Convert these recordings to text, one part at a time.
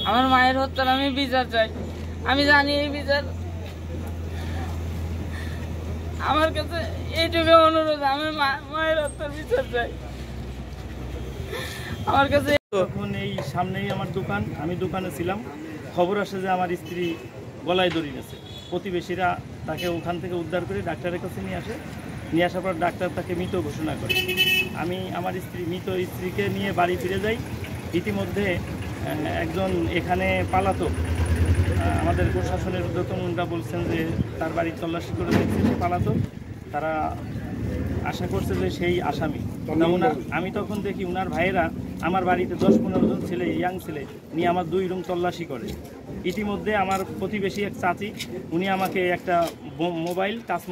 আমার মায়ের হত্যার আমি বিচার চাই। আমি জানি এই বিচার আমার কাছে এইটুকু অনুরোধ, আমি মায়ের হত্যার বিচার চাই আমার কাছে। তখন এই সামনেই আমার দোকান, আমি দোকানে ছিলাম, খবর আসে যে আমার স্ত্রী গলায় দড়ি গেছে। প্রতিবেশীরা তাকে ওখান থেকে উদ্ধার করে ডাক্তারের কাছে নিয়ে আসে। নিয়ে আসার পর ডাক্তার তাকে মৃত ঘোষণা করে। আমি আমার মৃত স্ত্রীকে নিয়ে বাড়ি ফিরে যাই। ইতিমধ্যে একজন এখানে পালাতক, আমাদের প্রশাসনের ঊর্ধ্বতনরা বলছেন যে তার বাড়ি তল্লাশি করে দেখছে সে পালাতক। তারা আশা করছে যে সেই আসামি। আমি তখন দেখি উনার ভাইয়েরা আমার বাড়িতে 10-15 জন ছেলে, ইয়াং ছেলে নিয়ে আমার 2 রুম তল্লাশি করে। ইতিমধ্যে আমার প্রতিবেশী এক চাচি, উনি আমাকে একটা মোবাইল, টাচ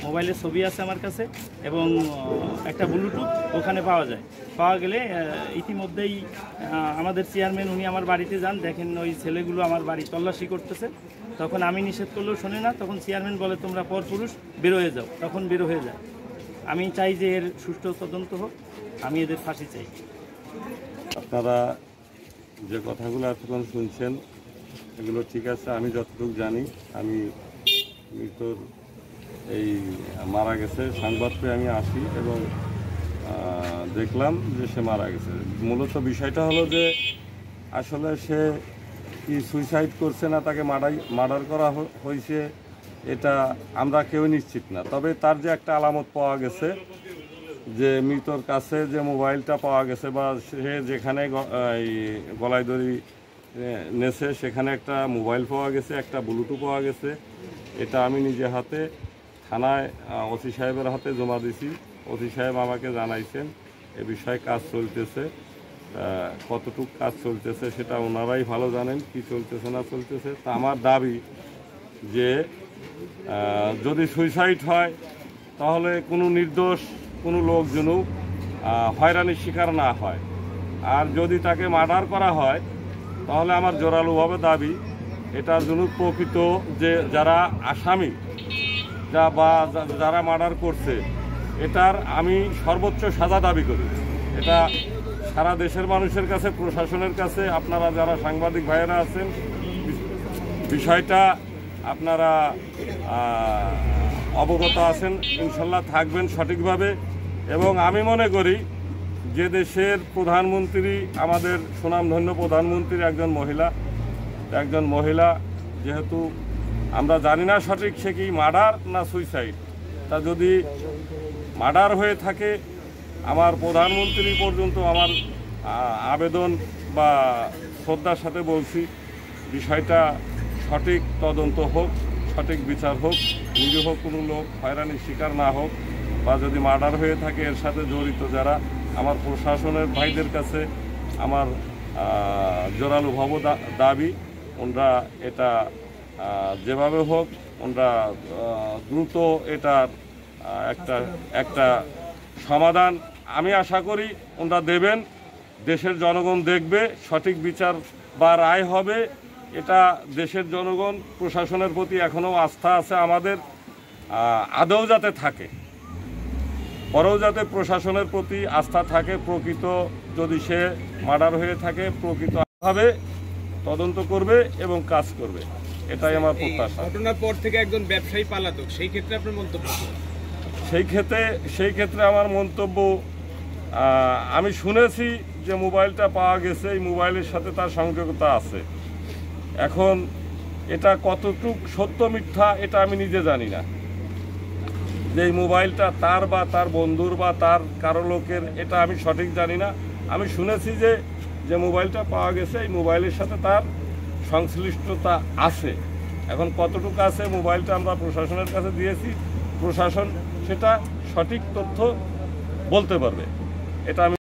মোবাইলের ছবি আছে আমার কাছে এবং একটা ব্লুটুথ ওখানে পাওয়া গেলে ইতিমধ্যেই আমাদের চেয়ারম্যান উনি আমার বাড়িতে যান, দেখেন ওই ছেলেগুলো আমার বাড়ি তল্লাশি করতেছে। তখন আমি নিষেধ করলেও শোনে না, তখন চেয়ারম্যান বলে তোমরা পরপুরুষ বের হয়ে যাও, তখন বের হয়ে যায়। আমি চাই যে এর সুষ্ঠু তদন্ত হোক, আমি এদের ফাঁসি চাই। আপনারা যে কথাগুলো এতক্ষণ শুনছেন এগুলো ঠিক আছে। আমি যতটুকু জানি, আমি মৃতর এই মারা গেছে সংবাদ পেয়ে আমি আসি এবং দেখলাম যে সে মারা গেছে। মূলত বিষয়টা হলো যে আসলে সে কি সুইসাইড করছে না তাকে মার্ডার করা হয়েছে এটা আমরা কেউ নিশ্চিত না। তবে তার যে একটা আলামত পাওয়া গেছে, যে মৃতর কাছে যে মোবাইলটা পাওয়া গেছে বা সে যেখানে গলায় দড়ি নেছে সেখানে একটা মোবাইল পাওয়া গেছে, একটা ব্লুটুথ পাওয়া গেছে। এটা আমি নিজে হাতে থানায় ওসি সাহেবের হাতে জমা দিছি। ওসি সাহেব আমাকে জানাইছেন এ বিষয়ে কাজ চলতেছে। কতটুকু কাজ চলতেছে সেটা ওনারাই ভালো জানেন, কি চলতেছে না চলতেছে। তা আমার দাবি যে যদি সুইসাইড হয় তাহলে কোনো নির্দোষ কোনো লোক যেন হয়রানির শিকার না হয়। আর যদি তাকে মার্ডার করা হয় তাহলে আমার জোরালোভাবে দাবি এটার জন্য প্রকৃত যে যারা আসামি যারা মার্ডার করছে এটার আমি সর্বোচ্চ সাজা দাবি করি। এটা সারা দেশের মানুষের কাছে, প্রশাসনের কাছে, আপনারা যারা সাংবাদিক ভাইয়েরা আছেন বিষয়টা আপনারা অবগত আছেন, ইনশাল্লাহ থাকবেন সঠিকভাবে। এবং আমি মনে করি যে দেশের প্রধানমন্ত্রী, আমাদের সুনামধন্য প্রধানমন্ত্রী একজন মহিলা, যেহেতু আমরা জানি না সঠিক সে কি মার্ডার না সুইসাইড, তা যদি মার্ডার হয়ে থাকে আমার প্রধানমন্ত্রী পর্যন্ত আমার আবেদন বা শ্রদ্ধার সাথে বলছি বিষয়টা সঠিক তদন্ত হোক, সঠিক বিচার হোক, নিরীহ কোনো লোক হয়রানির শিকার না হোক। বা যদি মার্ডার হয়ে থাকে এর সাথে জড়িত যারা, আমার প্রশাসনের ভাইদের কাছে আমার জোরালোভাবে দাবি ওনারা এটা যেভাবে হোক ওনারা দ্রুত এটার একটা সমাধান আমি আশা করি ওনারা দেবেন। দেশের জনগণ দেখবে, সঠিক বিচার বা রায় হবে। এটা দেশের জনগণ প্রশাসনের প্রতি এখনও আস্থা আছে আমাদের, আদৌ যাতে থাকে, পরেও যাতে প্রশাসনের প্রতি আস্থা থাকে। প্রকৃত যদি সে মার্ডার হয়ে থাকে প্রকৃতভাবে তদন্ত করবে এবং কাজ করবে, এটাই আমার প্রত্যাশা। ঘটনার পর থেকে একজন ব্যবসায়ী পালাতক, সেই ক্ষেত্রে আপনার মন্তব্য? সেই ক্ষেত্রে আমার মন্তব্য, আমি শুনেছি যে মোবাইলটা পাওয়া গেছে, এই মোবাইলের সাথে তার সংযোগতা আছে। এখন এটা কতটুক সত্য মিথ্যা এটা আমি নিজে জানি না, যে এই মোবাইলটা তার বা তার বন্ধুর বা তার কারো লোকের, এটা আমি সঠিক জানি না। আমি শুনেছি যে মোবাইলটা পাওয়া গেছে এই মোবাইলের সাথে তার সংশ্লিষ্টতা আছে। এখন কতটুকু আছে মোবাইলটা আমরা প্রশাসনের কাছে দিয়েছি, প্রশাসন সেটা সঠিক তথ্য বলতে পারবে, এটা আমি